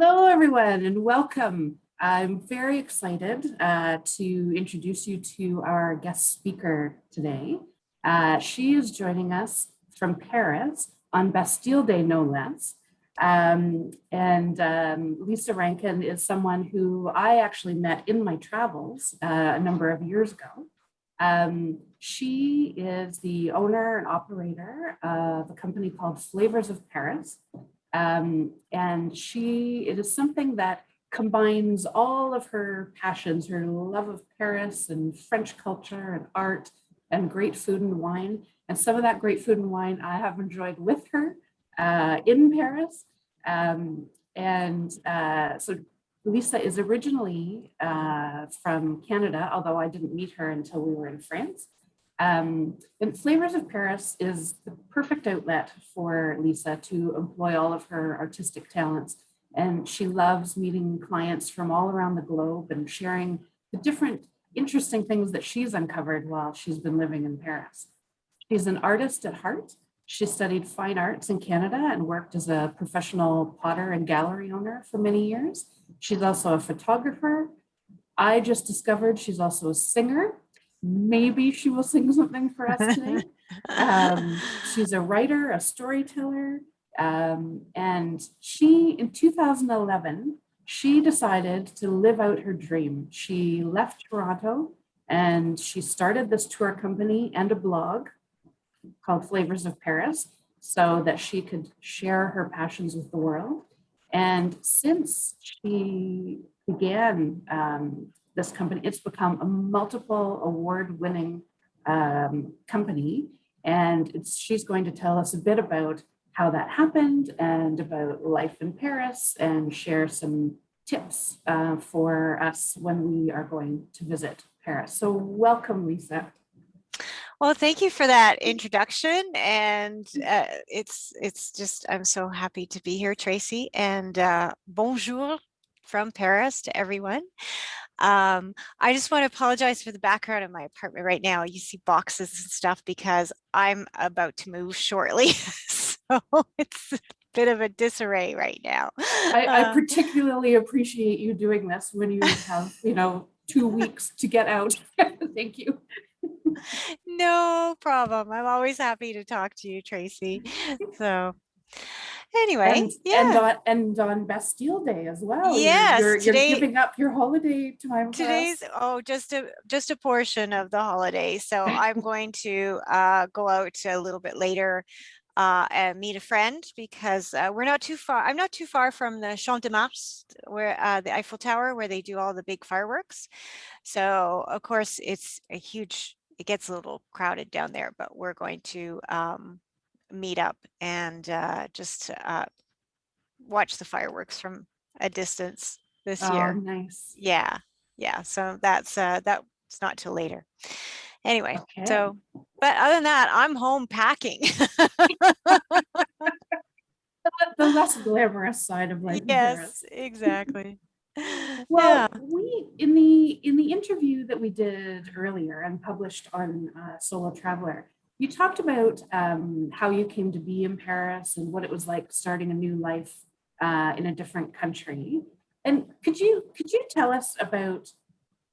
Hello, everyone, and welcome. I'm very excited to introduce you to our guest speaker today. She is joining us from Paris on Bastille Day, no less. Lisa Rankin is someone who I actually met in my travels a number of years ago. She is the owner and operator of a company called Flavors of Paris. It is something that combines all of her passions, her love of Paris and French culture and art and great food and wine. And some of that great food and wine I have enjoyed with her in Paris. So Lisa is originally from Canada, although I didn't meet her until we were in France. And Flavors of Paris is the perfect outlet for Lisa to employ all of her artistic talents. And she loves meeting clients from all around the globe and sharing the different interesting things that she's uncovered while she's been living in Paris. She's an artist at heart. She studied fine arts in Canada and worked as a professional potter and gallery owner for many years. She's also a photographer. I just discovered she's also a singer. Maybe she will sing something for us today. She's a writer, a storyteller, and in 2011, she decided to live out her dream. She left Toronto and she started this tour company and a blog called Flavors of Paris so that she could share her passions with the world. And since she began this company, it's become a multiple award-winning company. And she's going to tell us a bit about how that happened and about life in Paris and share some tips for us when we are going to visit Paris. So welcome, Lisa. Well, thank you for that introduction. And it's just, I'm so happy to be here, Tracy. And bonjour from Paris to everyone. I just want to apologize for the background of my apartment right now. You see boxes and stuff because I'm about to move shortly. So it's a bit of a disarray right now. I particularly appreciate you doing this when you have, 2 weeks to get out. Thank you. No problem. I'm always happy to talk to you, Tracy. So anyway, and on Bastille Day as well. Yes, you're giving up your holiday time. Today's just a portion of the holiday. So I'm going to go out a little bit later and meet a friend because we're not too far. I'm not too far from the Champ de Mars, where the Eiffel Tower, where they do all the big fireworks. So of course it gets a little crowded down there, but we're going to meet up and just watch the fireworks from a distance this year. Nice. Yeah. So that's not till later. Anyway, okay. So, but other than that, I'm home packing. The less glamorous side of life. Yes, exactly. Well, we in the interview that we did earlier and published on Solo Traveler, you talked about how you came to be in Paris and what it was like starting a new life in a different country. And could you tell us about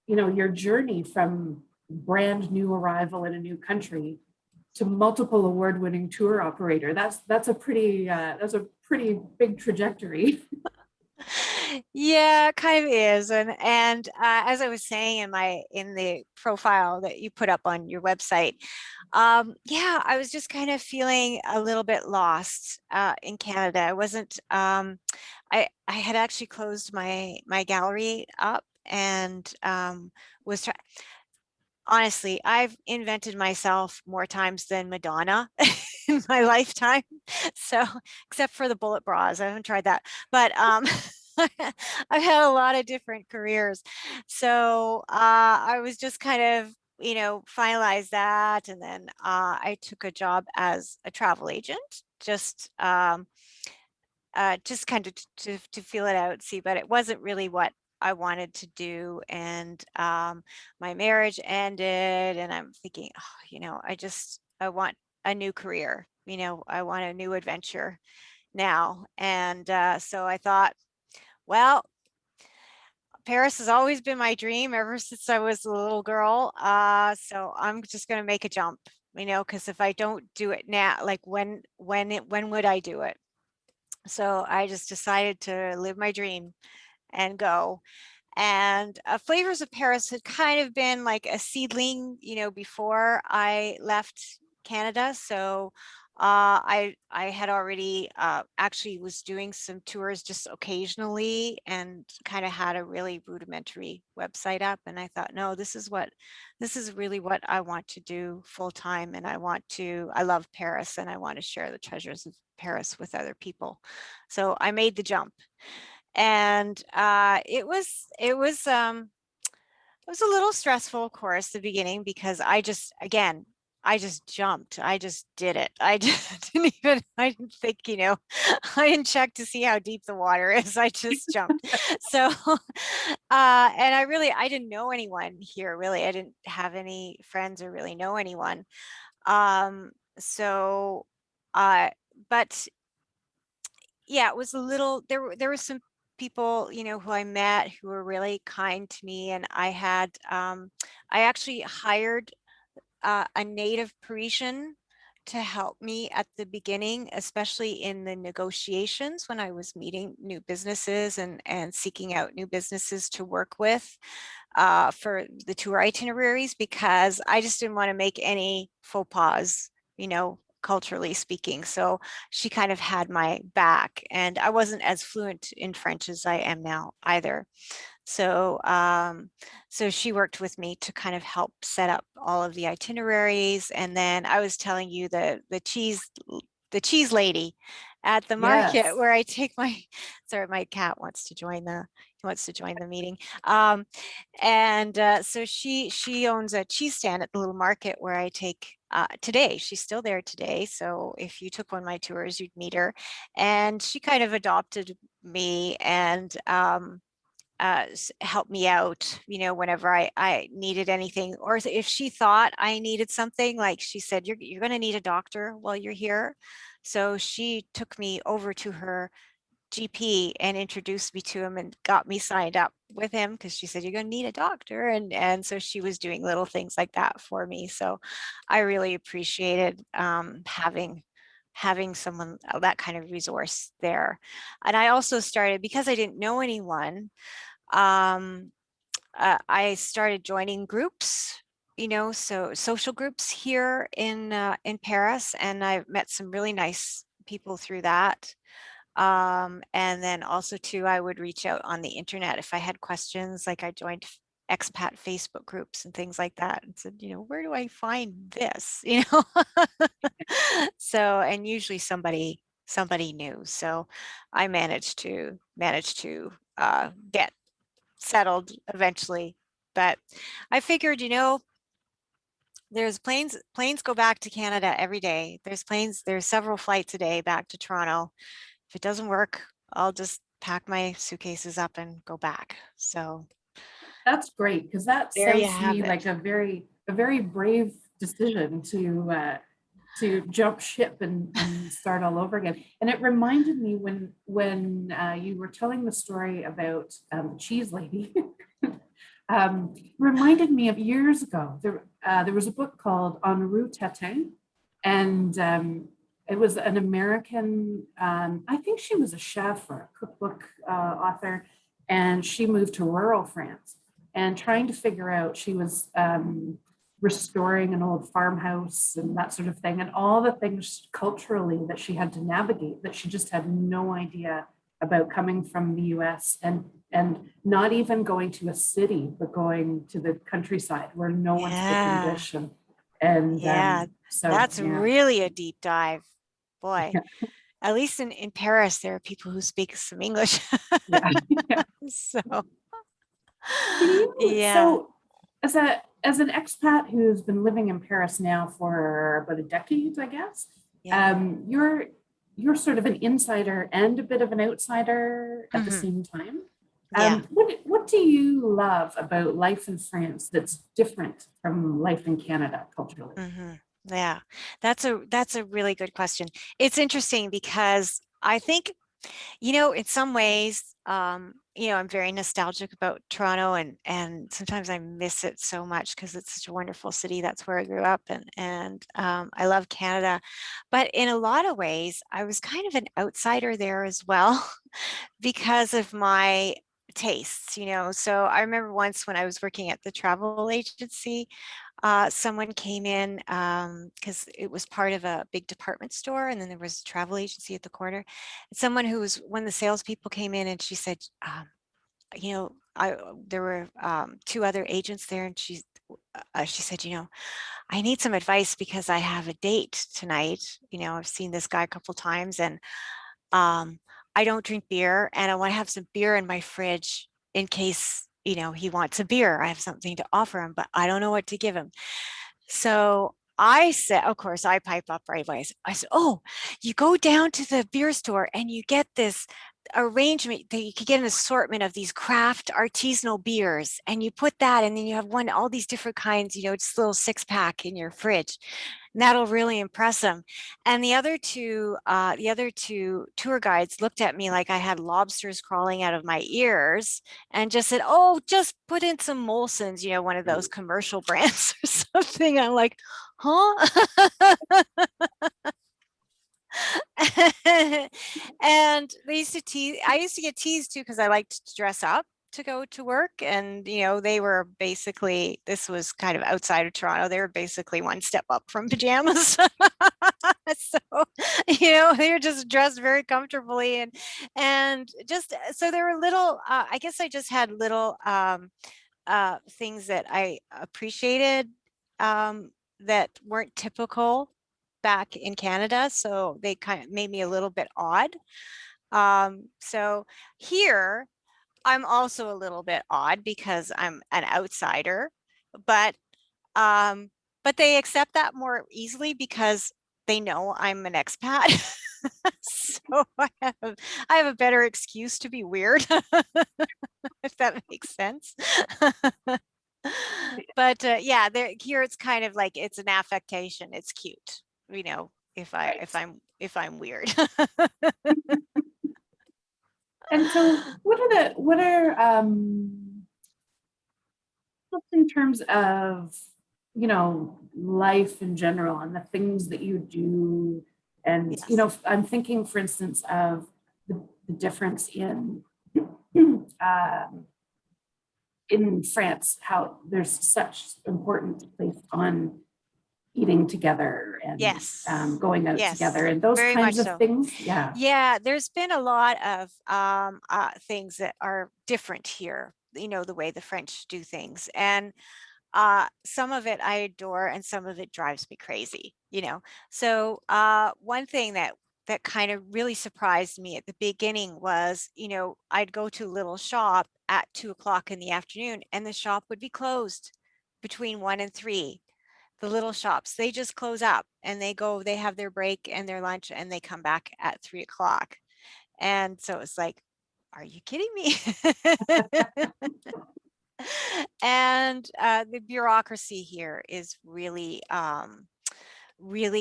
your journey from brand new arrival in a new country to multiple award-winning tour operator? That's a pretty big trajectory. Yeah, it kind of is. And as I was saying in the profile that you put up on your website, I was just kind of feeling a little bit lost in Canada. I wasn't, I had actually closed my gallery up and was trying. Honestly, I've invented myself more times than Madonna in my lifetime. So, except for the bullet bras, I haven't tried that. But I've had a lot of different careers. So I was just kind of, finalize that. And then I took a job as a travel agent, just kind of to feel it out, see, but it wasn't really what I wanted to do. And my marriage ended and I'm thinking, I want a new career, I want a new adventure now. And so I thought, well, Paris has always been my dream ever since I was a little girl. So I'm just going to make a jump, because if I don't do it now, like when would I do it? So I just decided to live my dream and go. And Flavors of Paris had kind of been like a seedling, before I left Canada. So I had already actually was doing some tours just occasionally and kind of had a really rudimentary website up. And I thought, no, this is really what I want to do full time. And I love Paris and I want to share the treasures of Paris with other people. So I made the jump. And it was a little stressful, of course, the beginning, because I just jumped. I just did it. I just I didn't think, I didn't check to see how deep the water is. I just jumped. So, and I didn't know anyone here, really. I didn't have any friends or really know anyone. So, but yeah, it was a little, there were some people, who I met who were really kind to me. And I actually hired a native Parisian to help me at the beginning, especially in the negotiations when I was meeting new businesses and seeking out new businesses to work with for the tour itineraries, because I just didn't want to make any faux pas, culturally speaking. So she kind of had my back, and I wasn't as fluent in French as I am now either. So, so she worked with me to kind of help set up all of the itineraries. And then I was telling you the cheese lady at the market Yes. where I take sorry, my cat wants to join the meeting. And so she owns a cheese stand at the little market where I take today. She's still there today. So if you took one of my tours, you'd meet her. And she kind of adopted me and help me out, whenever I needed anything, or if she thought I needed something, like she said, you're going to need a doctor while you're here. So she took me over to her GP and introduced me to him and got me signed up with him, because she said, you're going to need a doctor. And so she was doing little things like that for me. So I really appreciated having someone, that kind of resource there. And I also started, because I didn't know anyone, um, I started joining groups, so social groups here in Paris, and I've met some really nice people through that. And then also too, I would reach out on the internet if I had questions, like I joined expat Facebook groups and things like that, and said, where do I find this? So, and usually somebody knew. So I managed to get settled eventually. But I figured, there's planes go back to Canada every day. There's several flights a day back to Toronto. If it doesn't work, I'll just pack my suitcases up and go back. So That's great, because that there you sounds to have me it. like a very brave decision to jump ship and start all over again. And it reminded me when you were telling the story about the cheese lady. Reminded me of years ago. There was a book called En route Tatin, and it was an American. I think she was a chef or a cookbook author, and she moved to rural France and trying to figure out. She was restoring an old farmhouse and that sort of thing, and all the things culturally that she had to navigate that she just had no idea about, coming from the US and not even going to a city, but going to the countryside where no one's cooking Yeah. dish. And Yeah. so, That's yeah. really a deep dive. Boy, Yeah. at least in Paris, there are people who speak some English. Yeah. Yeah. So, Can you, yeah. so as an expat who's been living in Paris now for about a decade, I guess, Yeah. you're sort of an insider and a bit of an outsider at the Mhm. same time. Yeah. What do you love about life in France that's different from life in Canada culturally? Hmm. Yeah, that's a really good question. It's interesting because I think In some ways, I'm very nostalgic about Toronto, and sometimes I miss it so much because it's such a wonderful city. That's where I grew up, and I love Canada. But in a lot of ways, I was kind of an outsider there as well because of my tastes. So I remember once when I was working at the travel agency, someone came in because it was part of a big department store, and then there was a travel agency at the corner. And someone who was one of the salespeople came in and she said, there were two other agents there, and she said, I need some advice because I have a date tonight. I've seen this guy a couple times, and um, I don't drink beer, and I want to have some beer in my fridge in case he wants a beer. I have something to offer him, but I don't know what to give him. So I said, of course, I pipe up right away. I said, oh, you go down to the beer store and you get this arrangement that you can get an assortment of these craft artisanal beers, and you put that, and then you have all these different kinds, just a little 6-pack in your fridge. And that'll really impress them. And the other two tour guides looked at me like I had lobsters crawling out of my ears and just said, oh, just put in some Molson's, one of those commercial brands or something. I'm like, huh? And I used to get teased too because I liked to dress up to go to work. And, this was kind of outside of Toronto. They were basically one step up from pajamas. So, they were just dressed very comfortably, and just, so there were little, I guess I just had little things that I appreciated that weren't typical back in Canada. So they kind of made me a little bit odd. So here, I'm also a little bit odd because I'm an outsider, but um, but they accept that more easily because they know I'm an expat. So I have a better excuse to be weird, if that makes sense. But yeah, here it's kind of like it's an affectation. It's cute, if I Right. if I'm weird. And so just in terms of, life in general and the things that you do. And, Yes. I'm thinking, for instance, of the difference in France, how there's such importance placed on eating together and Yes. going out together Yes. and those Very much kinds of so. things. Yeah. Yeah, there's been a lot of things that are different here, the way the French do things. And some of it I adore and some of it drives me crazy. So one thing that kind of really surprised me at the beginning was, I'd go to a little shop at 2 o'clock in the afternoon and the shop would be closed between 1 and 3. The little shops, they just close up and they have their break and their lunch and they come back at 3 o'clock. And so it's like, are you kidding me? And the bureaucracy here is really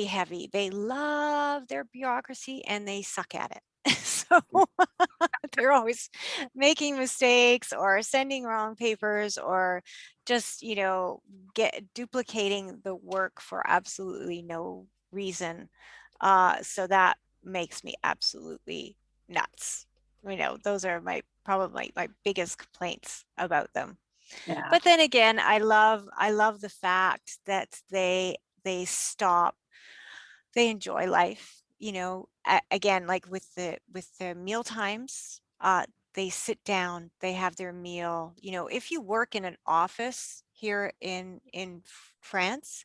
heavy. They love their bureaucracy and they suck at it. So they're always making mistakes or sending wrong papers or just, get duplicating the work for absolutely no reason. So that makes me absolutely nuts. Those are probably my biggest complaints about them. Yeah. But then again, I love the fact that they stop, they enjoy life, again, like with the meal times, they sit down, they have their meal. If you work in an office here in France,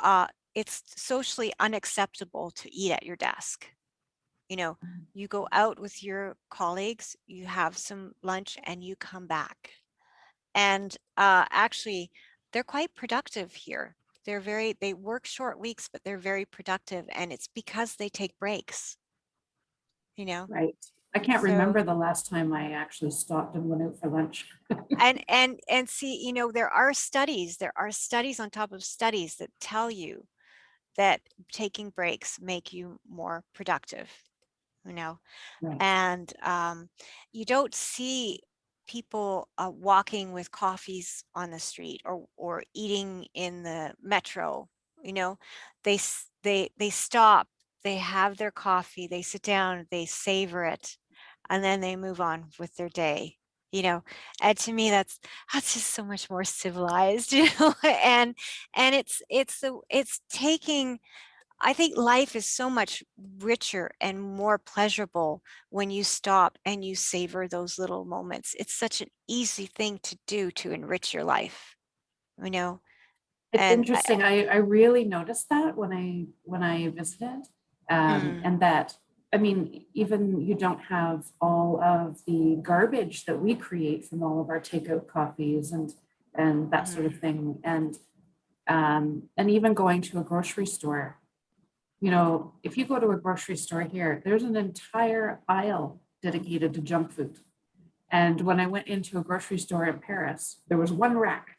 uh it's socially unacceptable to eat at your desk. you know you go out with your colleagues, you have some lunch, and you come back. And actually, they're quite productive here. They work short weeks, but they're very productive. And it's because they take breaks, you know? Right. I can't So, remember the last time I actually stopped and went out for lunch. and see, there are studies on top of studies that tell you that taking breaks make you more productive. you know. Right. And you don't see people walking with coffees on the street or eating in the metro. You know, they stop, they have their coffee, they sit down, they savor it, and then they move on with their day. You know, and to me, that's just so much more civilized. You know, and it's taking. I think life is so much richer and more pleasurable when you stop and you savor those little moments. It's such an easy thing to do to enrich your life, you know. It's And interesting. I really noticed that when I visited, mm, and that, I mean, even you don't have all of the garbage that we create from all of our takeout coffees and that sort of mm, thing, and even going to a grocery store. You know, if you go to a grocery store here, there's an entire aisle dedicated to junk food. And when I went into a grocery store in Paris, there was one rack.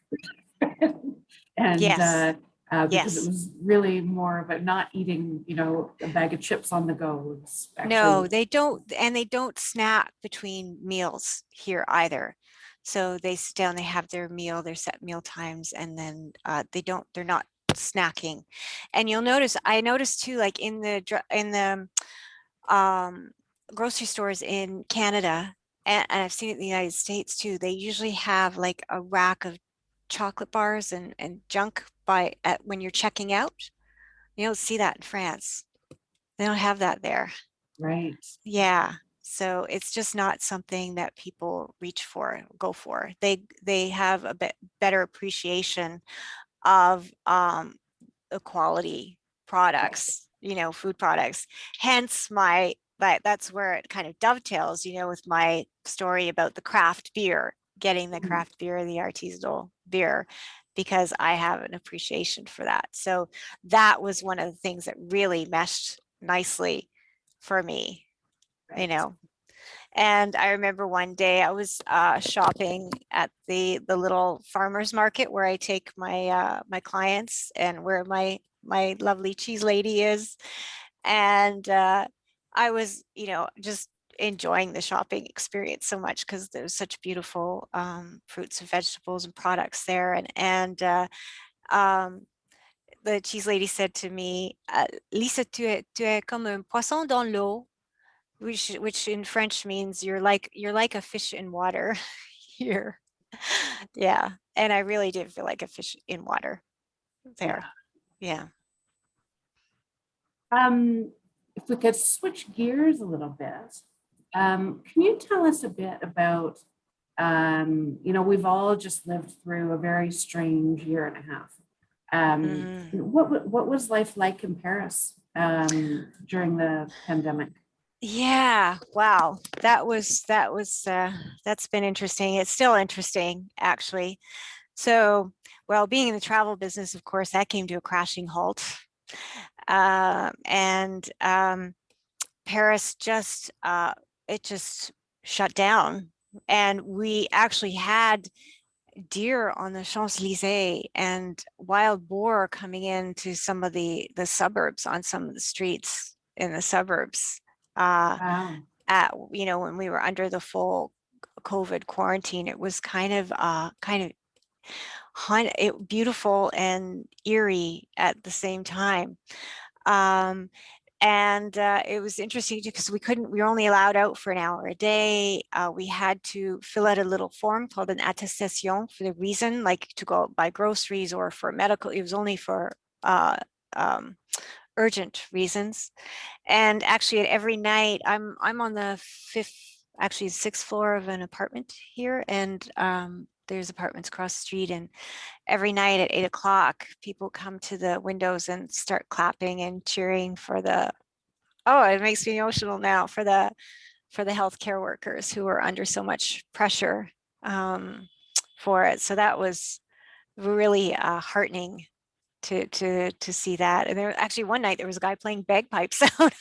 and yes, because it yes. was really more about not eating, you know, a bag of chips on the go. It's No, actually they don't, and they don't snack between meals here either. So they sit down, they have their meal, their set meal times, and then they're not snacking. And you'll notice, I noticed too, like in the um, grocery stores in Canada, and I've seen it in the United States too, they usually have like a rack of chocolate bars and junk when you're checking out. You don't see that in France. They don't have that there. right. Yeah. So it's just not something that people reach for, go for. They have a bit better appreciation of the quality products, you know, food products. Hence that's where it kind of dovetails, you know, with my story about the craft beer, getting the Mhm. craft beer, the artisanal beer, because I have an appreciation for that. So that was one of the things that really meshed nicely for me, you Right. know. And I remember one day I was shopping at the little farmers market where I take my clients and where my lovely cheese lady is. And I was, you know, just enjoying the shopping experience so much because there's such beautiful fruits and vegetables and products there. Um, the cheese lady said to me, Lisa, tu es comme un poisson dans l'eau, which in French means you're like a fish in water here. Yeah. And I really did feel like a fish in water Yeah. there. Yeah. If we could switch gears a little bit, can you tell us a bit about, you know, we've all just lived through a very strange year and a half. Mhm. What was life like in Paris during the pandemic? Yeah. Wow. That's been interesting. It's still interesting, actually. So, well, being in the travel business, of course, that came to a crashing halt. And Paris it just shut down. And we actually had deer on the Champs-Élysées and wild boar coming into some of the suburbs on some of the streets in the suburbs. Uh, Wow. you know, when we were under the full COVID quarantine, it was kind of beautiful and eerie at the same time. Um, and it was interesting because we were only allowed out for an hour a day. We had to fill out a little form called an attestation for the reason, like to go buy groceries or for medical. It was only for uh, um, urgent reasons. And actually, at every night, I'm on the sixth floor of an apartment here, and there's apartments across the street. And every night at 8 o'clock, people come to the windows and start clapping and cheering for the. Oh, it makes me emotional now for the healthcare workers who are under so much pressure for it. So that was really heartening to see that. And there actually one night there was a guy playing bagpipes out,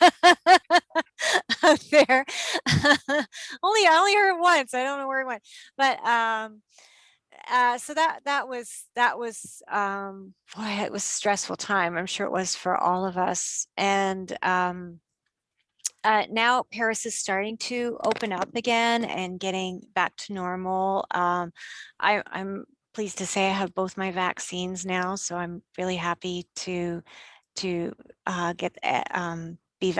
out there. I only heard it once. I don't know where he went, but so that was boy, it was a stressful time. I'm sure it was for all of us. And now Paris is starting to open up again and getting back to normal. I'm pleased to say I have both my vaccines now, so I'm really happy to get be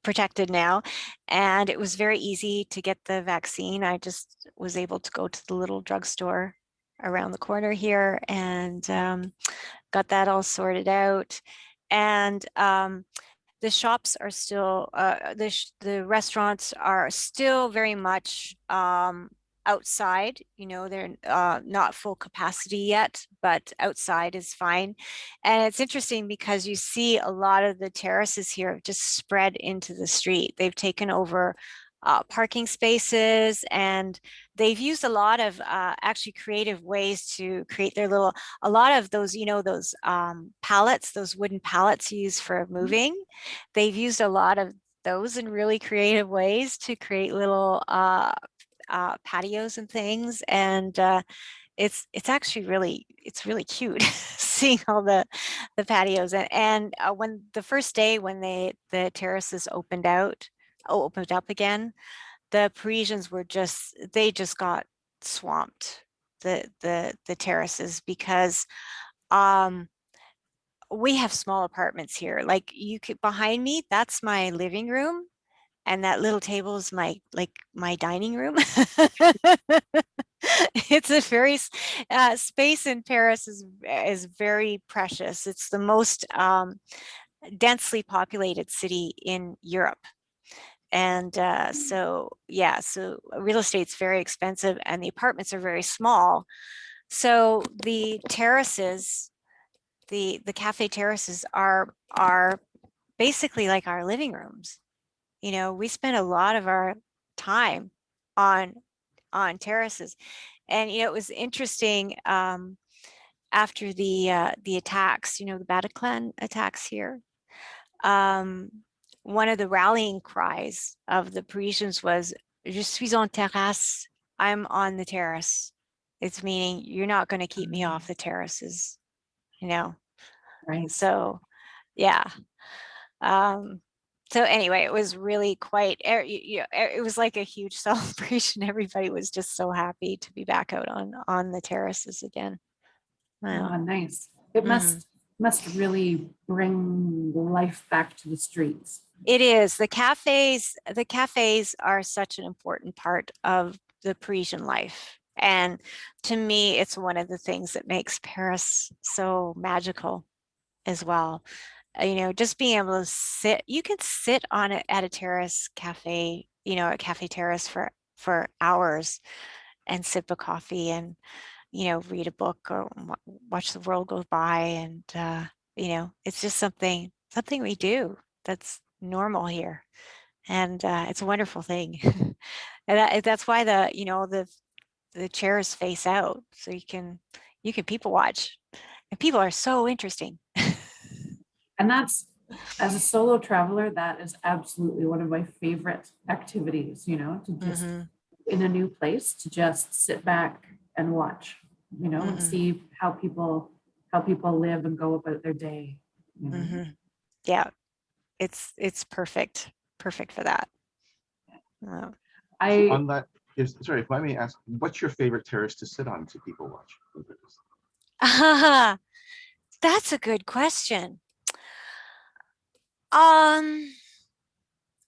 protected now. And it was very easy to get the vaccine. I just was able to go to the little drugstore around the corner here and got that all sorted out. And the shops are still, the restaurants are still very much outside. You know, they're not full capacity yet, but outside is fine. And it's interesting because you see a lot of the terraces here have just spread into the street. They've taken over parking spaces, and they've used a lot of actually creative ways to create their little, a lot of those, you know, those pallets, those wooden pallets used for moving. They've used a lot of those in really creative ways to create little patios and things. And it's actually really, it's really cute seeing all the patios. And when the first day when the terraces opened up again, the Parisians were just, they just got swamped, the terraces, because we have small apartments here. Like, you could, behind me, that's my living room, and that little table is my, like, my dining room. It's a very space in Paris is very precious. It's the most densely populated city in Europe. And so, yeah, so real estate's very expensive and the apartments are very small. So the terraces, the cafe terraces are basically like our living rooms. You know, we spend a lot of our time on terraces. And you know, it was interesting, after the attacks, you know, the Bataclan attacks here. One of the rallying cries of the Parisians was "Je suis en terrasse." I'm on the terrace. It's meaning you're not going to keep me off the terraces, you know. Right. So, yeah. Um, so anyway, it was really quite, it was like a huge celebration. Everybody was just so happy to be back out on the terraces again. Oh, Wow. nice. It Mhm. must really bring life back to the streets. It is. The cafes are such an important part of the Parisian life. And to me, it's one of the things that makes Paris so magical as well. You know, just being able to sit, you can sit on it at a terrace cafe, you know, a cafe terrace for hours and sip a coffee and, you know, read a book or watch the world go by. And you know, it's just something we do that's normal here. And it's a wonderful thing. And that's why you know, the chairs face out, so you can people watch, and people are so interesting. And that's, as a solo traveler, that is absolutely one of my favorite activities, you know, to just Hmm. in a new place, to just sit back and watch, you know, and Hmm. see how people live and go about their day, you know. Hmm. Yeah, it's perfect for that. Uh, So I on that, is sorry, if I may ask, what's your favorite terrace to sit on to people watch? that's a good question. Um,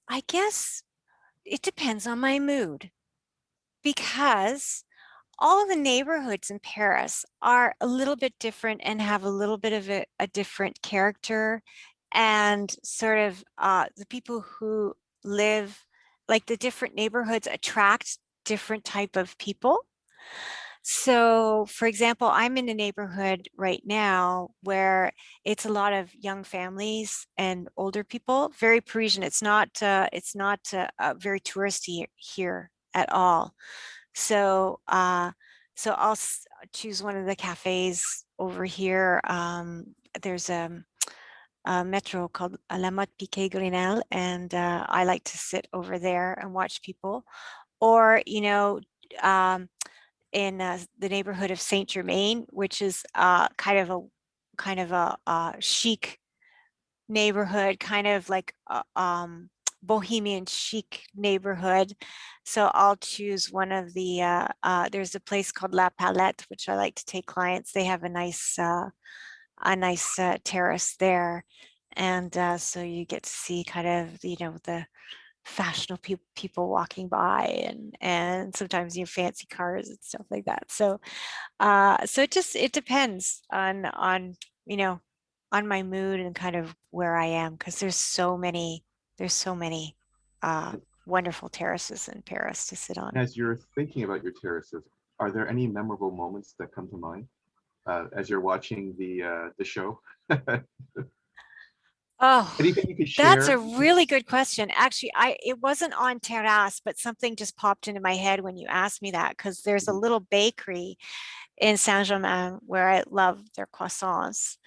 I guess it depends on my mood, because all of the neighborhoods in Paris are a little bit different and have a little bit of a different character, and sort of the people who live, like, the different neighborhoods attract different type of people. So, for example, I'm in a neighborhood right now where it's a lot of young families and older people, very Parisian. It's not very touristy here at all. So, so choose one of the cafes over here. There's a metro called La Motte Piquet Grenelle, and I like to sit over there and watch people. Or, you know, in the neighborhood of Saint Germain, which is kind of a chic neighborhood, kind of like bohemian chic neighborhood. So I'll choose one of the, there's a place called La Palette, which I like to take clients. They have a nice terrace there. And so you get to see kind of, the fashionable people walking by, and sometimes fancy cars and stuff like that. So so it depends on my mood and kind of where I am, because there's so many uh wonderful terraces in Paris to sit on. As you're thinking about your terraces, are there any memorable moments that come to mind as you're watching the show? Oh, Anything you could that's a share? really good question. Actually, it wasn't on terrace, but something just popped into my head when you asked me that, because there's a little bakery in Saint-Germain where I love their croissants.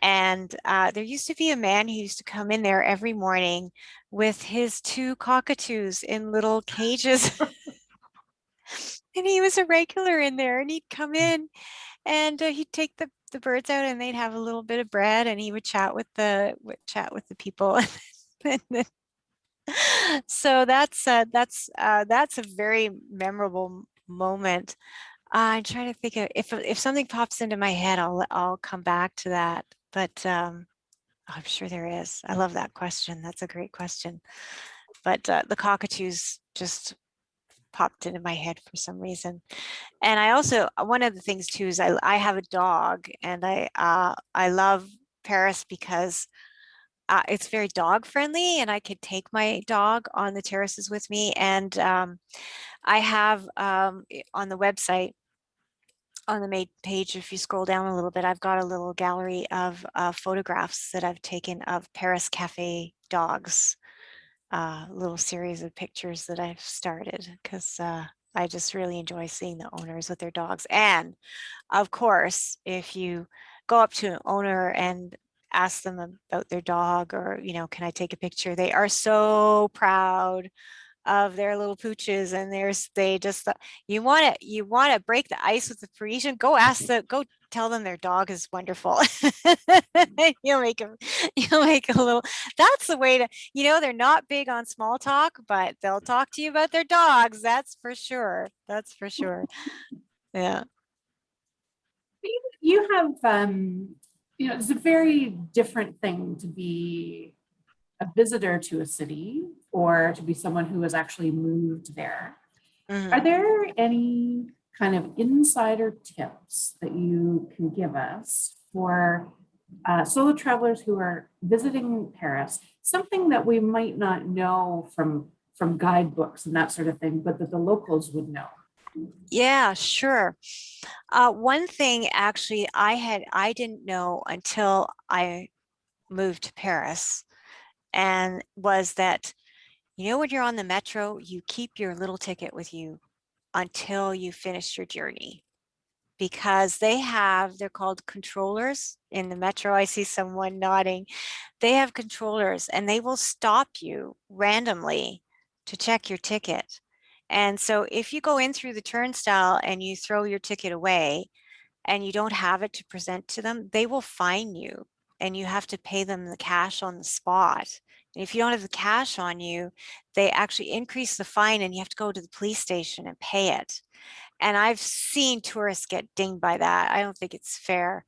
And there used to be a man who used to come in there every morning with his two cockatoos in little cages. And he was a regular in there, and he'd come in and he'd take the birds out, and they'd have a little bit of bread, and he would chat with the people. And then, so that's a very memorable moment. I'm trying to think of, if something pops into my head, I'll come back to that. But I'm sure there is. I love that question. That's a great question. But the cockatoos just popped into my head for some reason. And I also, one of the things too is I have a dog, and I love Paris because it's very dog friendly, and I could take my dog on the terraces with me. And I have on the website, on the main page, if you scroll down a little bit, I've got a little gallery of photographs that I've taken of Paris Cafe dogs, a little series of pictures that I've started, because I just really enjoy seeing the owners with their dogs. And of course, if you go up to an owner and ask them about their dog, or, can I take a picture? They are so proud of their little pooches, and they just, you want to break the ice with the Parisian, go tell them their dog is wonderful. you'll make them you'll make a little, that's the way to, they're not big on small talk, but they'll talk to you about their dogs. That's for sure. Yeah. You have, it's a very different thing to be a visitor to a city or to be someone who has actually moved there. Are Mhm. there any kind of insider tips that you can give us for solo travelers who are visiting Paris? Something that we might not know from guidebooks and that sort of thing, but that the locals would know. Yeah, sure. One thing actually I didn't know until I moved to Paris, and was that, when you're on the metro, you keep your little ticket with you until you finish your journey, because they're called controllers in the metro. I see someone nodding. They have controllers, and they will stop you randomly to check your ticket. And so if you go in through the turnstile and you throw your ticket away and you don't have it to present to them, they will fine you, and you have to pay them the cash on the spot. And if you don't have the cash on you, they actually increase the fine, and you have to go to the police station and pay it. And I've seen tourists get dinged by that. I don't think it's fair.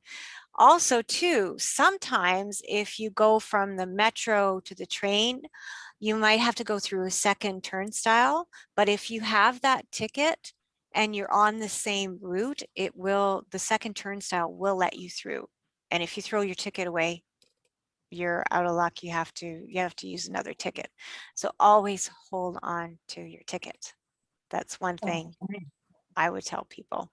Also, too, sometimes if you go from the metro to the train, you might have to go through a second turnstile. But if you have that ticket and you're on the same route, the second turnstile will let you through. And if you throw your ticket away, you're out of luck. You have to use another ticket. So always hold on to your ticket. That's one thing I would tell people.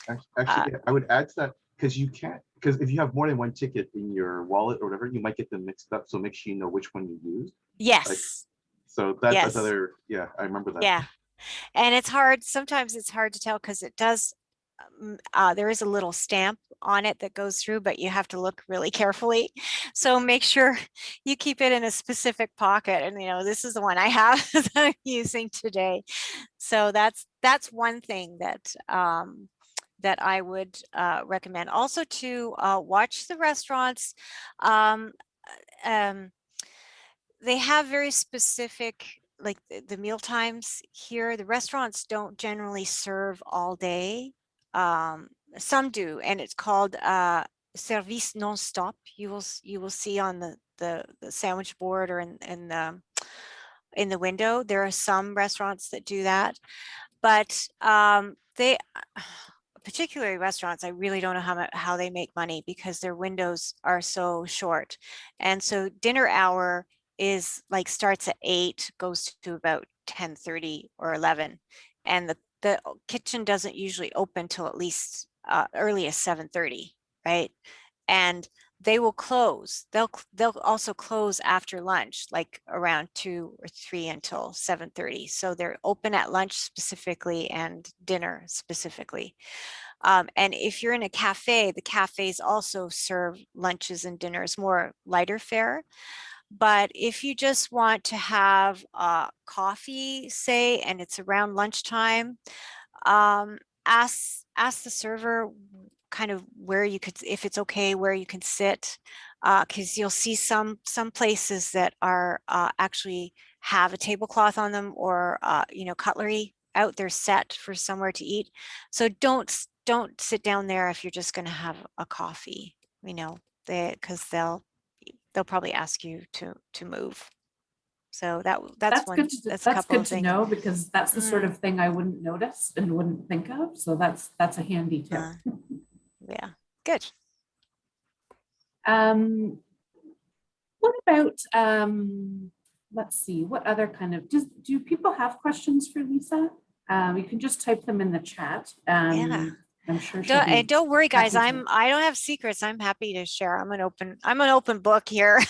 Uh, Actually, yeah, I would add to that, because you can't, because if you have more than one ticket in your wallet or whatever, you might get them mixed up. So make sure you know which one you used. Like, yes, so that's yes, other, yeah, I remember that. yeah. And sometimes it's hard to tell, because it does, there is a little stamp on it that goes through, but you have to look really carefully. So make sure you keep it in a specific pocket. And, this is the one I have that I'm using today. So that's one thing that I would recommend. Also to watch the restaurants. Um, um, they have very specific, like the meal times here. The restaurants don't generally serve all day. Some do, and it's called service non-stop. You will see on the sandwich board or in the window. There are some restaurants that do that, but they particularly restaurants, I really don't know how they make money because their windows are so short. And so dinner hour is like starts at 8, goes to about 10:30 or 11. And the kitchen doesn't usually open till at least early as 7:30, right? And they will close. They'll also close after lunch, like around 2 or 3 until 7:30. So they're open at lunch specifically and dinner specifically. And if you're in a cafe, the cafes also serve lunches and dinners, more lighter fare. But if you just want to have coffee, say, and it's around lunchtime, ask the server kind of where you could, if it's okay, where you can sit, because you'll see some places that are actually have a tablecloth on them or cutlery out there set for somewhere to eat. So don't sit down there if you're just going to have a coffee, because they'll probably ask you to move. So that's one, that's a That's couple good of to things. know, because that's the sort of thing I wouldn't notice and wouldn't think of. So that's a handy tip. Yeah, good. What about, let's see, what other kind of, do people have questions for Lisa? You can just type them in the chat. Yeah. I'm sure she'll be Don't worry, guys. happy to. I don't have secrets. I'm happy to share. I'm an open book here.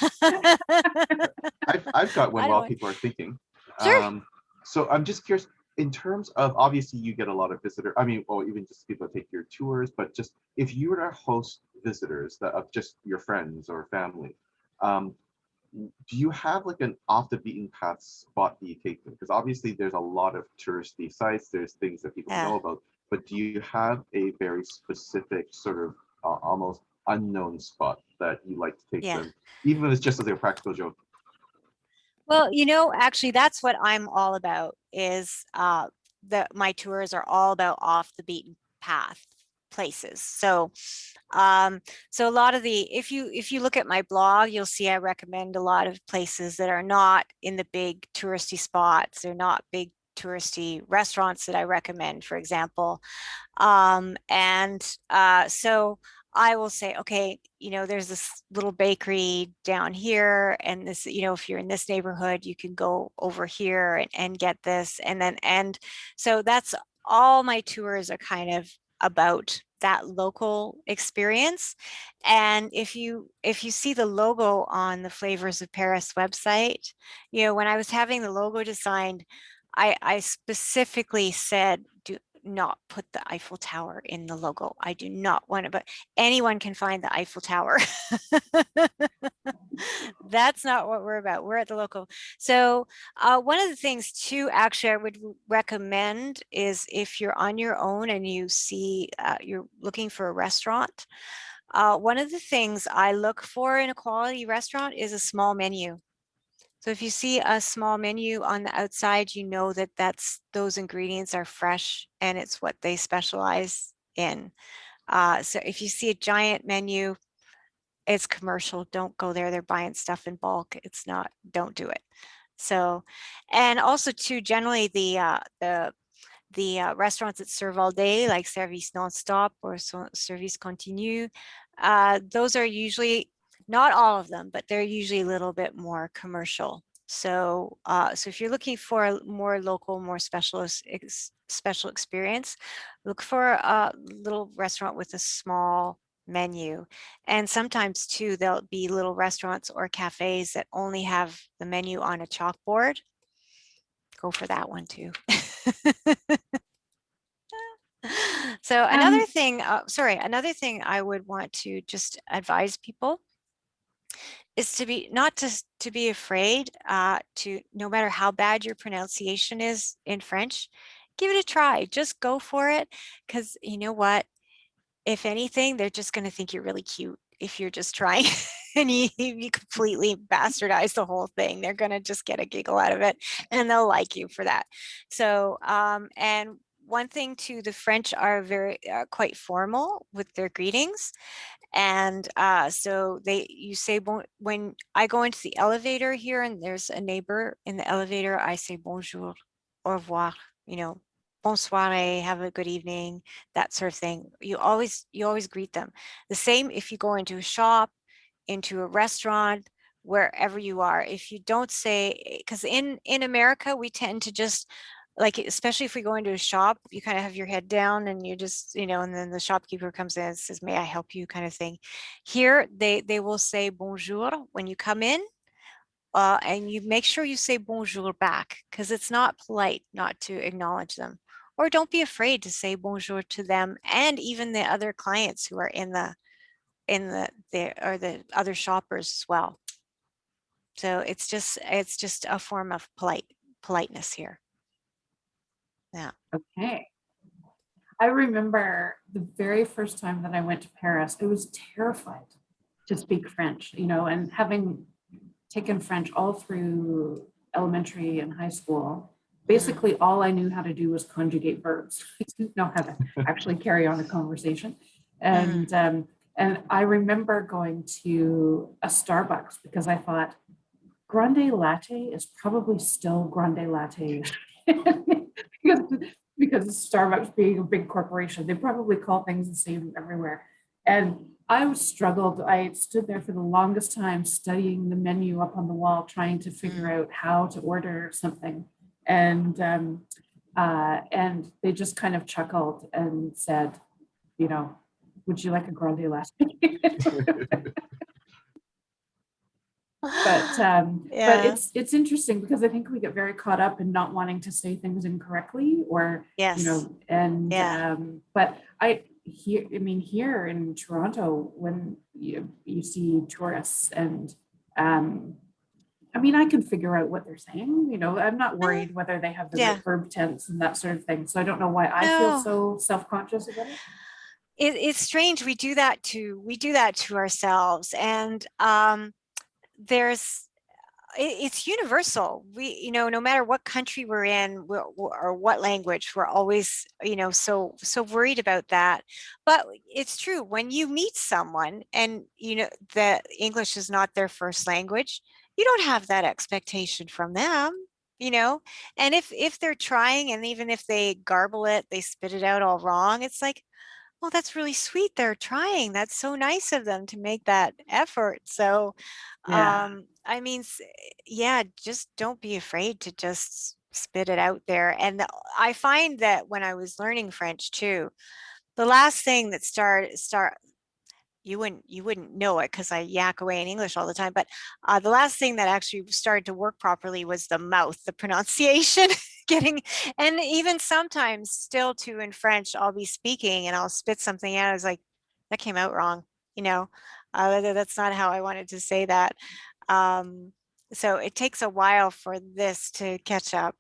I've got one I while don't- people are thinking. Sure. So I'm just curious, in terms of, obviously you get a lot of visitor, I mean, well, even just people take your tours, but just if you were to host visitors that of just your friends or family, do you have like an off the beaten path spot that you take them? Because obviously there's a lot of touristy sites, there's things that people Yeah. know about, but do you have a very specific sort of almost unknown spot that you like to take Yeah. them, even if it's just as a practical joke? Well, actually, that's what I'm all about. Is my tours are all about off the beaten path places. So so a lot of if you look at my blog, you'll see I recommend a lot of places that are not in the big touristy spots. They're not big touristy restaurants that I recommend, for example. So I will say, okay, there's this little bakery down here, and this, if you're in this neighborhood, you can go over here and get this. And so that's all my tours are kind of about that local experience. And if you see the logo on the Flavors of Paris website, when I was having the logo designed, I specifically said, do not put the Eiffel Tower in the logo. I do not want it, but anyone can find the Eiffel Tower. That's not what we're about. We're at the local. So one of the things too, actually, I would recommend is if you're on your own and you see you're looking for a restaurant, one of the things I look for in a quality restaurant is a small menu. So if you see a small menu on the outside, you know that those ingredients are fresh and it's what they specialize in. So if you see a giant menu, it's commercial. Don't go there. They're buying stuff in bulk. It's not, don't do it. So, and also too, generally the restaurants that serve all day, like service non-stop or service continu, those are usually, not all of them, but they're usually a little bit more commercial. So, so if you're looking for a more local, more special experience, look for a little restaurant with a small menu. And sometimes too, there'll be little restaurants or cafes that only have the menu on a chalkboard. Go for that one too. So another thing, another thing I would want to just advise people is to be to be afraid to, no matter how bad your pronunciation is in French, give it a try. Just go for it, because you know what? If anything, they're just going to think you're really cute if you're just trying. and you completely bastardize the whole thing, they're going to just get a giggle out of it, and they'll like you for that. So, and one thing too, the French are very quite formal with their greetings. And so you say, when I go into the elevator here and there's a neighbor in the elevator, I say bonjour, au revoir, bonsoir, have a good evening, that sort of thing. You always greet them. The same if you go into a shop, into a restaurant, wherever you are. If you don't say, because in America, we tend to just, like, especially if we go into a shop, you kind of have your head down and you just, and then the shopkeeper comes in and says, may I help you, kind of thing. Here, they will say bonjour when you come in, and you make sure you say bonjour back, because it's not polite not to acknowledge them. Or don't be afraid to say bonjour to them and even the other clients who are in the other shoppers as well. So it's just a form of politeness here. Yeah. Okay. I remember the very first time that I went to Paris, I was terrified to speak French, and having taken French all through elementary and high school, basically all I knew how to do was conjugate verbs. I didn't know how to actually carry on a conversation. And I remember going to a Starbucks because I thought grande latte is probably still grande latte because Starbucks being a big corporation, they probably call things the same everywhere. And I struggled. I stood there for the longest time studying the menu up on the wall, trying to figure out how to order something. And they just kind of chuckled and said, would you like a grande latte? But it's interesting because I think we get very caught up in not wanting to say things incorrectly, or but here in Toronto, when you see tourists and I can figure out what they're saying. I'm not worried whether they have the right verb tense and that sort of thing. So I don't know why I feel so self-conscious about it. It's strange. We do that to ourselves, and it's universal. We, no matter what country we're in, or what language, we're always, so worried about that. But it's true, when you meet someone and that English is not their first language, you don't have that expectation from them, and if they're trying, and even if they garble it, they spit it out all wrong, it's like, well, that's really sweet, they're trying, that's so nice of them to make that effort. So just don't be afraid to just spit it out there. And I find that when I was learning French too, the last thing that you wouldn't know it because I yak away in English all the time, but the last thing that actually started to work properly was the mouth, the pronunciation. And even sometimes still too in French, I'll be speaking and I'll spit something out. I was like, that came out wrong, that's not how I wanted to say that. So it takes a while for this to catch up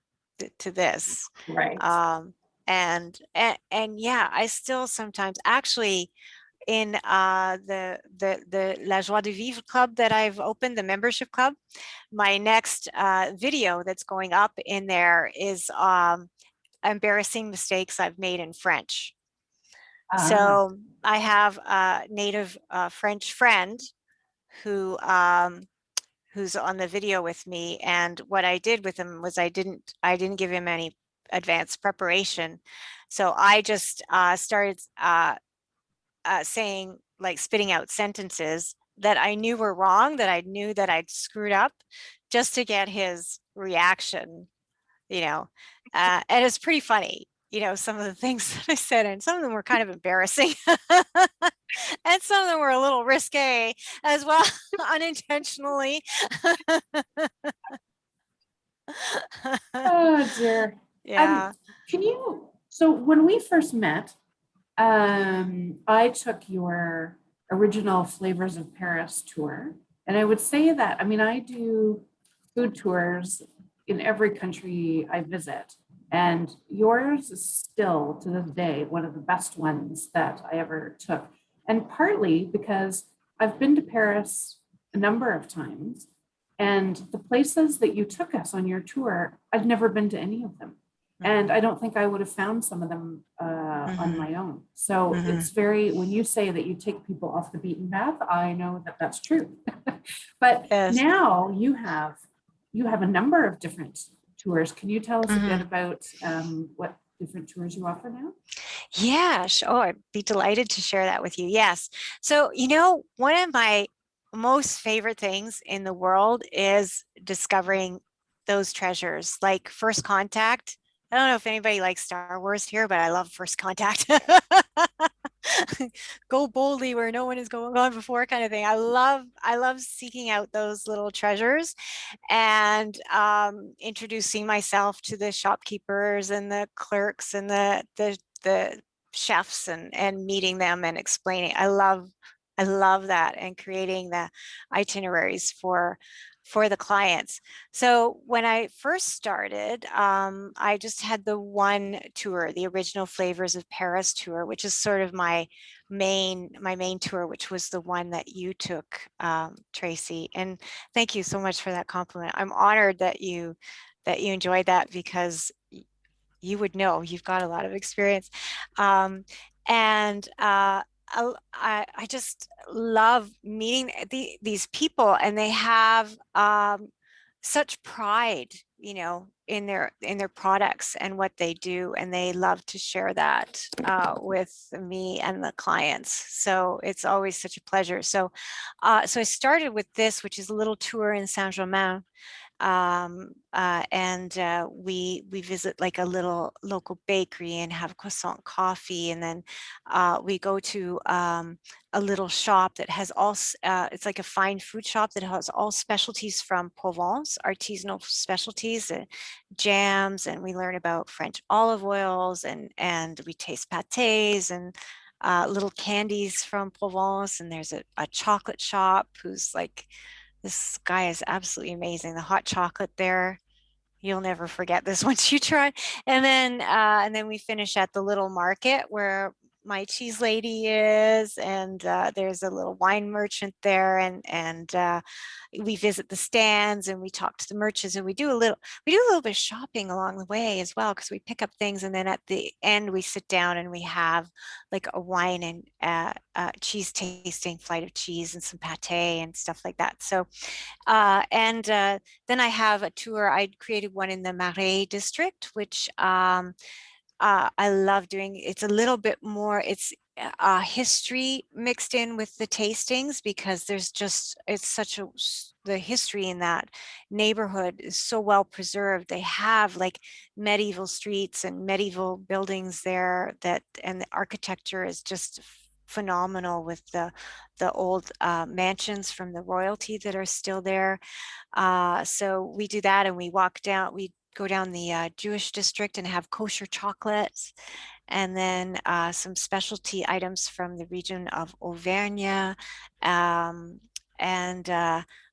to this. Right. And I still sometimes actually, in the La Joie de Vivre club that I've opened, the membership club, my next video that's going up in there is embarrassing mistakes I've made in French. So I have a native French friend who's on the video with me, and what I did with him was I didn't give him any advanced preparation. So I just started saying, like, spitting out sentences that I knew were wrong, that I knew that I'd screwed up, just to get his reaction, and it's pretty funny, some of the things that I said, and some of them were kind of embarrassing. And some of them were a little risque as well, unintentionally. Oh dear. Yeah. So when we first met, I took your original Flavors of Paris tour, and I would say that, I do food tours in every country I visit, and yours is still to this day one of the best ones that I ever took. And partly because I've been to Paris a number of times. And the places that you took us on your tour, I've never been to any of them. And I don't think I would have found some of them on my own. So it's very, when you say that you take people off the beaten path, I know that that's true. But Yes. now you have a number of different tours. Can you tell us a bit about what different tours you offer now? Yeah, sure. I'd be delighted to share that with you. Yes. So, you know, one of my most favorite things in the world is discovering those treasures, like First Contact. I don't know if anybody likes Star Wars here, but I love First Contact. Go boldly where no one is gone before, kind of thing. I love seeking out those little treasures and introducing myself to the shopkeepers and the clerks and the chefs and meeting them and explaining. I love that, and creating the itineraries for the clients. So when I first started, I just had the one tour, the original Flavors of Paris tour, which is sort of my main tour, which was the one that you took, Tracy. And thank you so much for that compliment. I'm honored that you enjoyed that, because you would know, you've got a lot of experience. And I just love meeting these people, and they have such pride, you know, in their products and what they do, and they love to share that with me and the clients. So it's always such a pleasure. So so I started with this, which is a little tour in Saint-Germain. We visit like a little local bakery and have croissant coffee, and then we go to a little shop that has all it's like a fine food shop that has all specialties from Provence, artisanal specialties, jams, and we learn about French olive oils, and we taste pâtés and little candies from Provence. And there's a chocolate shop who's like, this guy is absolutely amazing. The hot chocolate there, you'll never forget this once you try. And then we finish at the little market where my cheese lady is, and there's a little wine merchant there, and we visit the stands and we talk to the merchants, and we do a little bit of shopping along the way as well, because we pick up things, and then at the end we sit down and we have like a wine and cheese tasting, flight of cheese, and some pate and stuff like that. So then I have a tour. I created one in the Marais district, which I love doing. It's a little bit more, it's history mixed in with the tastings, because there's just, it's such a, the history in that neighborhood is so well preserved. They have like medieval streets and medieval buildings there, that, and the architecture is just phenomenal, with the old mansions from the royalty that are still there. So we do that, and we go down the Jewish district and have kosher chocolates, and then some specialty items from the region of Auvergne, and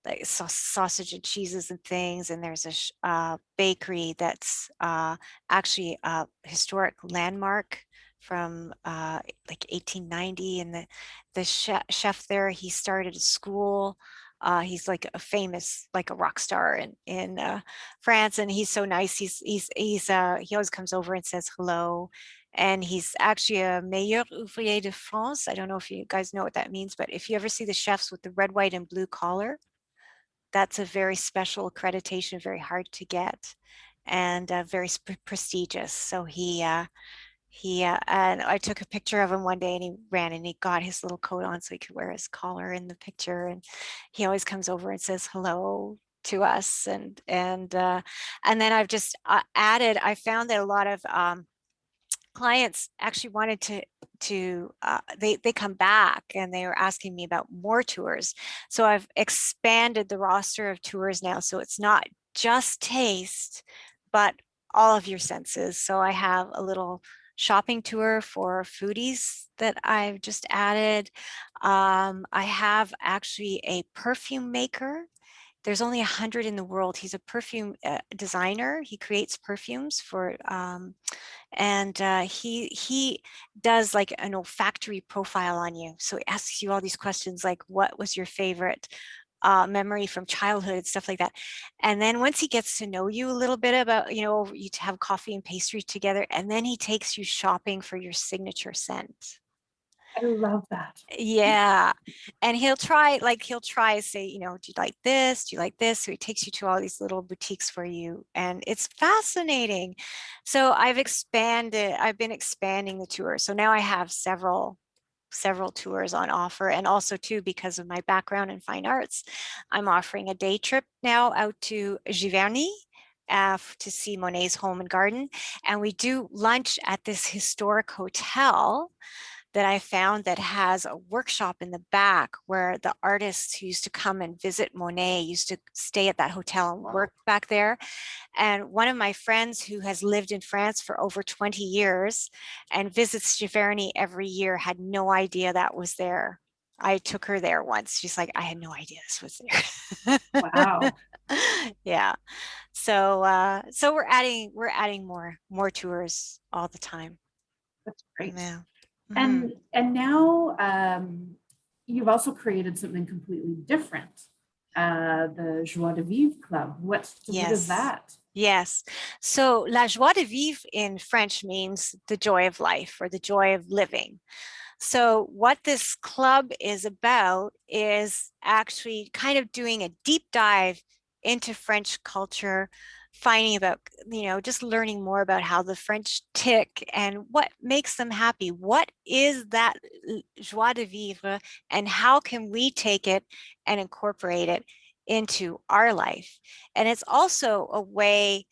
like sausage and cheeses and things. And there's a bakery that's actually a historic landmark from like 1890, and the chef there, he started a school. He's like a famous, like a rock star in France, and he's so nice. He always comes over and says hello, and he's actually a meilleur ouvrier de France. I don't know if you guys know what that means, but if you ever see the chefs with the red, white, and blue collar, that's a very special accreditation, very hard to get, and very prestigious. So and I took a picture of him one day, and he ran and he got his little coat on so he could wear his collar in the picture. And he always comes over and says hello to us. And then I've just added, I found that a lot of clients actually wanted they come back, and they were asking me about more tours. So I've expanded the roster of tours now. So it's not just taste, but all of your senses. So I have a little shopping tour for foodies that I've just added. I have actually a perfume maker. There's only 100 in the world. He's a perfume designer. He creates perfumes for, he does like an olfactory profile on you. So he asks you all these questions like, what was your favorite memory from childhood, stuff like that. And then once he gets to know you a little bit about, you know, you have coffee and pastry together, and then he takes you shopping for your signature scent. I love that. Yeah. And he'll try, say, you know, do you like this? Do you like this? So he takes you to all these little boutiques for you. And it's fascinating. So I've been expanding the tour. So now I have several tours on offer. And also too, because of my background in fine arts, I'm offering a day trip now out to Giverny to see Monet's home and garden. And we do lunch at this historic hotel that I found that has a workshop in the back where the artists who used to come and visit Monet used to stay at that hotel and work back there. And one of my friends who has lived in France for over 20 years and visits Giverny every year had no idea that was there. I took her there once. She's like, I had no idea this was there. Wow. Yeah. So so we're adding more tours all the time. That's great. Yeah. And now you've also created something completely different, the Joie de Vivre Club. What is that? Yes. So la joie de vivre in French means the joy of life or the joy of living. So what this club is about is actually kind of doing a deep dive into French culture, finding about, you know, just learning more about how the French tick and what makes them happy. What is that joie de vivre, and how can we take it and incorporate it into our life? And it's also a way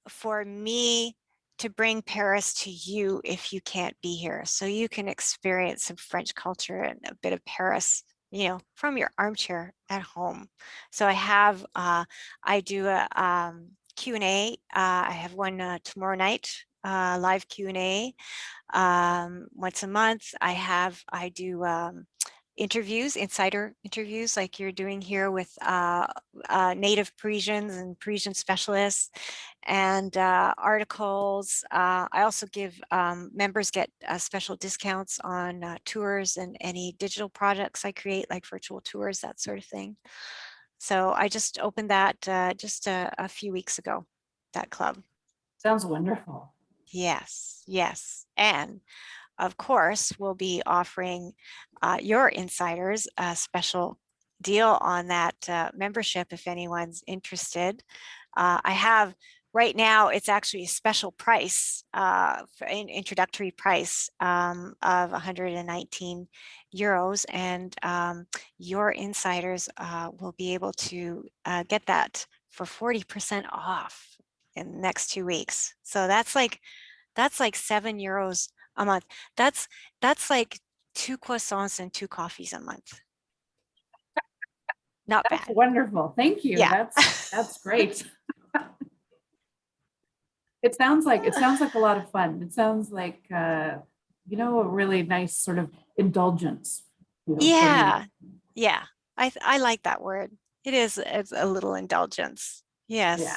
for me to bring Paris to you if you can't be here, so you can experience some French culture and a bit of Paris, you know, from your armchair at home. So I do a Q&A. I have one tomorrow night, live Q&A. Once a month, I do interviews, insider interviews like you're doing here with native Parisians and Parisian specialists, and articles. I also give members get special discounts on tours and any digital projects I create, like virtual tours, that sort of thing. So I just opened that just a few weeks ago, that club. Sounds wonderful. Yes, yes. And of course, we'll be offering your insiders a special deal on that membership if anyone's interested. I have right now, it's actually a special price, an introductory price of 119 euros, and your insiders will be able to get that for 40% off in the next 2 weeks. So that's like €7 a month. That's like 2 croissants and 2 coffees a month. Not That's bad. wonderful. Thank you. Yeah. That's great. It sounds like a lot of fun. It sounds like you know, a really nice sort of indulgence. You know, Yeah. Yeah. I like that word. It's a little indulgence. Yes. Yeah.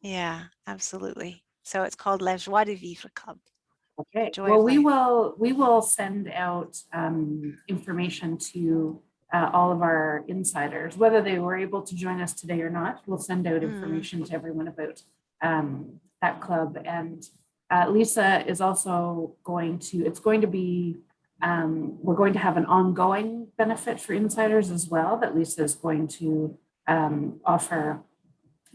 Yeah, absolutely. So it's called La Joie de Vivre Club. Okay. Joy Well, of life. we will send out information to all of our insiders, whether they were able to join us today or not. We'll send out information to everyone about that club. And Lisa is also going to, it's going to be, we're going to have an ongoing benefit for insiders as well, that Lisa is going to offer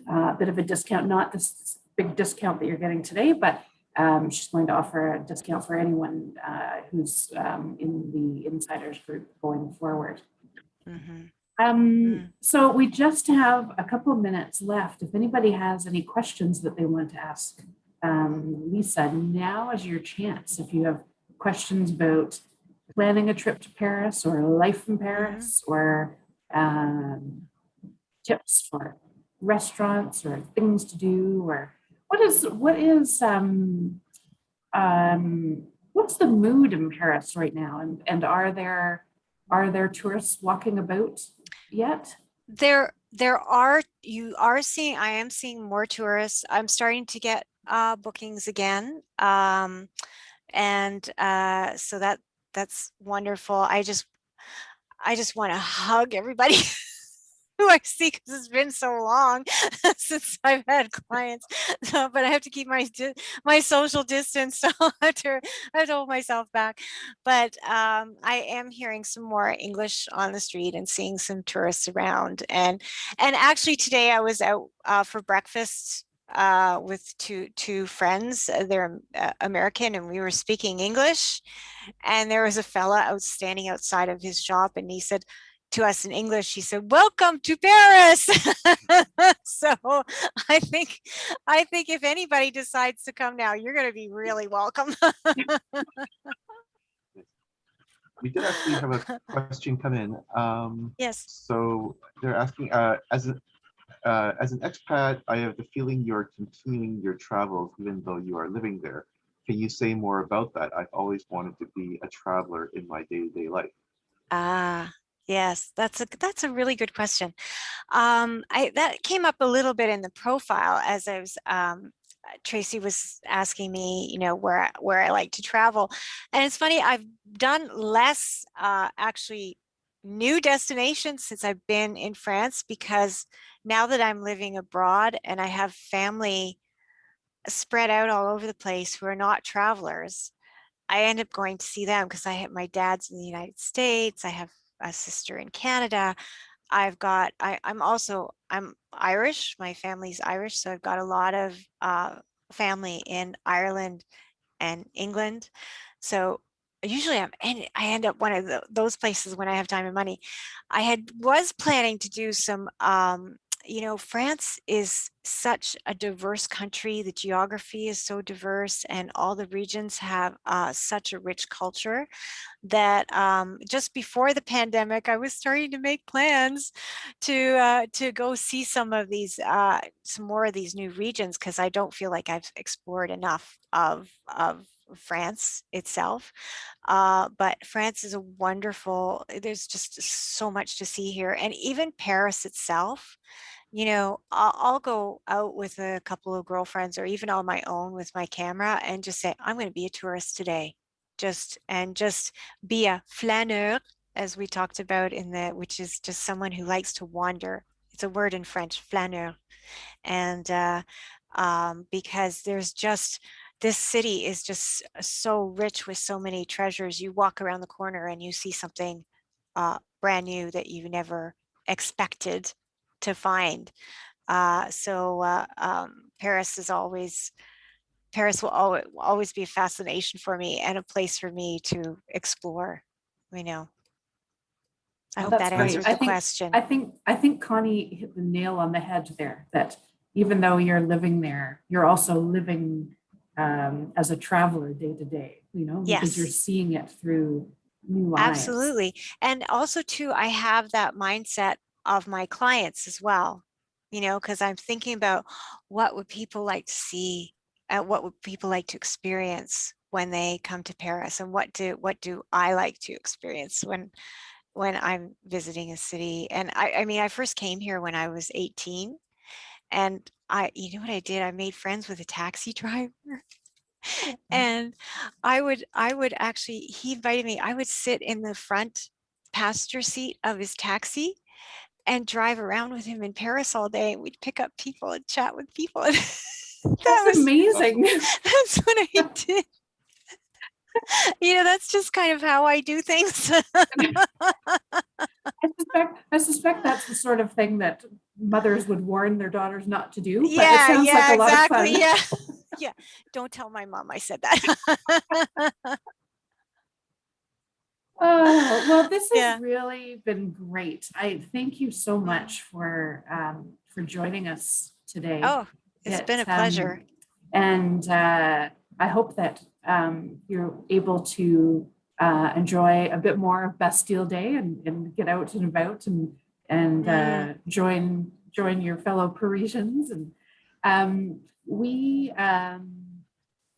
a bit of a discount, not this big discount that you're getting today, but she's going to offer a discount for anyone who's in the insiders group going forward. So we just have a couple of minutes left. If anybody has any questions that they want to ask Lisa, now is your chance. If you have questions about planning a trip to Paris or life in Paris, or tips for restaurants or things to do, or what's the mood in Paris right now, and are there tourists walking about yet? I am seeing more tourists. I'm starting to get bookings again, and so that's wonderful. I just want to hug everybody who I see because it's been so long since I've had clients. So, but I have to keep my social distance, so I have to hold myself back. But I am hearing some more English on the street and seeing some tourists around. And actually today I was out for breakfast with two friends. They're American, and we were speaking English. And there was a fella standing outside of his shop, and he said to us in English, he said, "Welcome to Paris." So I think if anybody decides to come now, you're going to be really welcome. We did actually have a question come in. Yes. So they're asking, as an expat, I have the feeling you're continuing your travels even though you are living there. Can you say more about that? I've always wanted to be a traveler in my day-to-day life. Ah, yes, that's a really good question. That came up a little bit in the profile as I was Tracy was asking me, where I like to travel. And it's funny, I've done less actually new destinations since I've been in France, because now that I'm living abroad and I have family spread out all over the place who are not travelers, I end up going to see them because my dad's in the United States. I have a sister in Canada. I'm Irish. My family's Irish, so I've got a lot of family in Ireland and England. So usually I end up one of those places when I have time and money. Was planning to do some France is such a diverse country. The geography is so diverse, and all the regions have such a rich culture that just before the pandemic, I was starting to make plans to go see some more of these new regions, because I don't feel like I've explored enough of France itself. But France is there's just so much to see here, and even Paris itself. I'll go out with a couple of girlfriends, or even on my own with my camera, and just say, I'm going to be a tourist today. Just be a flâneur, as we talked about which is just someone who likes to wander. It's a word in French, flâneur. And because this city is just so rich with so many treasures. You walk around the corner and you see something brand new that you never expected to find. Paris will always be a fascination for me, and a place for me to explore. I hope That's that great. answers the question. I think Connie hit the nail on the head there, that even though you're living there, you're also living as a traveler day to day, because you're Yes. seeing it through new eyes. Absolutely. And also too, I have that mindset of my clients as well, because I'm thinking about what would people like to see, what would people like to experience when they come to Paris, and what do I like to experience when I'm visiting a city. And I first came here when I was 18, and you know what I did? I made friends with a taxi driver. And I would actually, he invited me, I would sit in the front passenger seat of his taxi and drive around with him in Paris all day. We'd pick up people and chat with people. That's amazing. That's what I did. That's just kind of how I do things. I suspect that's the sort of thing that mothers would warn their daughters not to do. But Yeah, it sounds like a lot exactly. of fun. Yeah. Yeah. Don't tell my mom I said that. Oh, well, this has Yeah. really been great. I thank you so much for joining us today. Oh, it's been a pleasure. And I hope that you're able to enjoy a bit more of Bastille Day and get out and about and join your fellow Parisians. And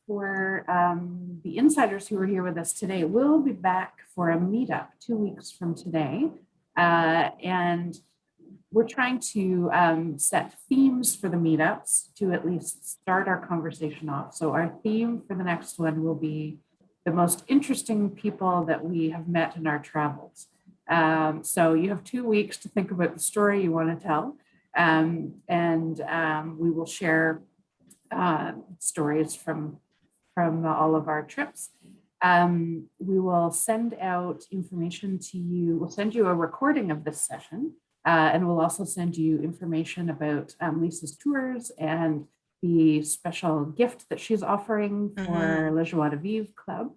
for the insiders who are here with us today, we'll be back for a meetup 2 weeks from today. And we're trying to set themes for the meetups to at least start our conversation off. So our theme for the next one will be the most interesting people that we have met in our travels. So you have 2 weeks to think about the story you want to tell. We will share stories from all of our trips. We will send out information to you. We'll send you a recording of this session, and we'll also send you information about Lisa's tours and the special gift that she's offering for La Joie de Vivre Club.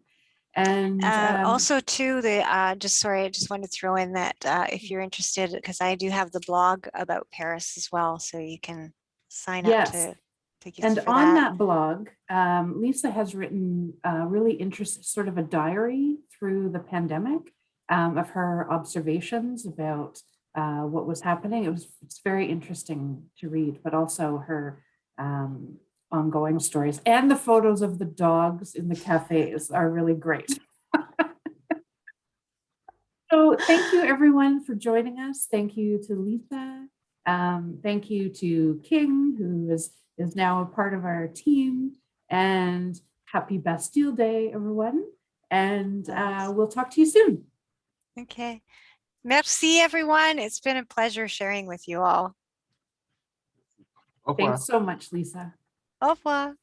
And also too, I just wanted to throw in that if you're interested, because I do have the blog about Paris as well, so you can sign up to use and for on that blog, Lisa has written really interesting, sort of a diary through the pandemic of her observations about what was happening. It's very interesting to read, but also her ongoing stories, and the photos of the dogs in the cafes are really great. So thank you everyone for joining us. Thank you to Lisa. Thank you to King, who is now a part of our team, and happy Bastille Day, everyone. And we'll talk to you soon. Okay. Merci, everyone. It's been a pleasure sharing with you all. Au revoir. Thanks so much, Lisa. Au revoir.